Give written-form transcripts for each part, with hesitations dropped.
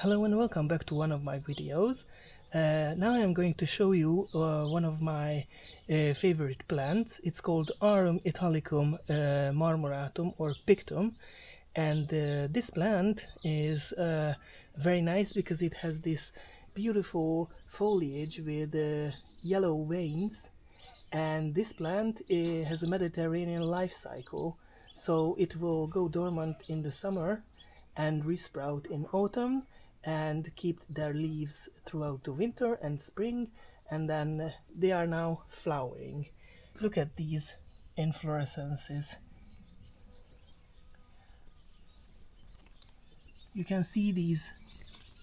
Hello and welcome back to one of my videos. Now I'm going to show you one of my favorite plants. It's called Arum italicum marmoratum or pictum, and this plant is very nice because it has this beautiful foliage with yellow veins, and this plant has a Mediterranean life cycle, so it will go dormant in the summer and resprout in autumn and keep their leaves throughout the winter and spring, and then they are now flowering. Look at these inflorescences. You can see these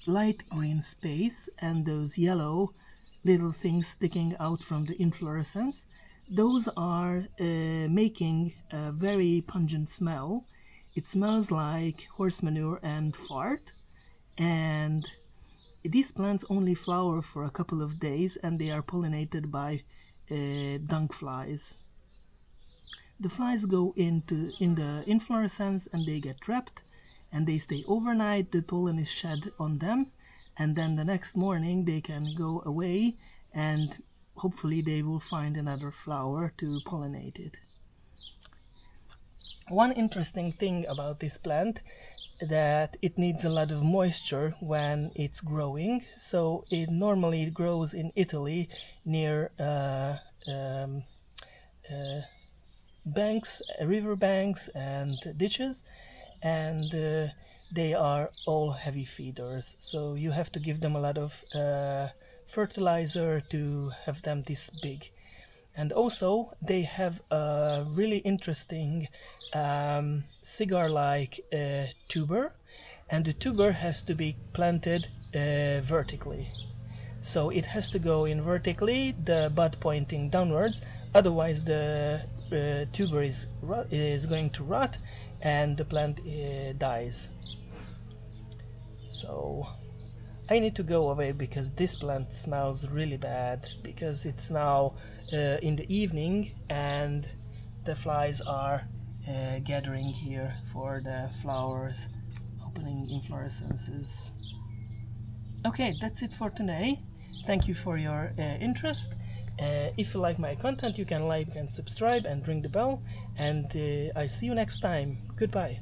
light green space and those yellow little things sticking out from the inflorescence. Those are making a very pungent smell. It smells like horse manure and fart, and these plants only flower for a couple of days and they are pollinated by dung flies. The flies go in the inflorescence and they get trapped and they stay overnight. The pollen is shed on them, and then the next morning they can go away and hopefully they will find another flower to pollinate it. One interesting thing about this plant that it needs a lot of moisture when it's growing, so it normally grows in Italy near banks, river banks and ditches, and they are all heavy feeders, so you have to give them a lot of fertilizer to have them this big. And also they have a really interesting cigar-like tuber, and the tuber has to be planted vertically. So it has to go in vertically, the bud pointing downwards, otherwise the tuber is going to rot and the plant dies. So I need to go away because this plant smells really bad, because it's now in the evening and the flies are gathering here for the flowers, opening inflorescences. Okay, that's it for today. Thank you for your interest. If you like my content, you can like and subscribe and ring the bell, and I see you next time. Goodbye.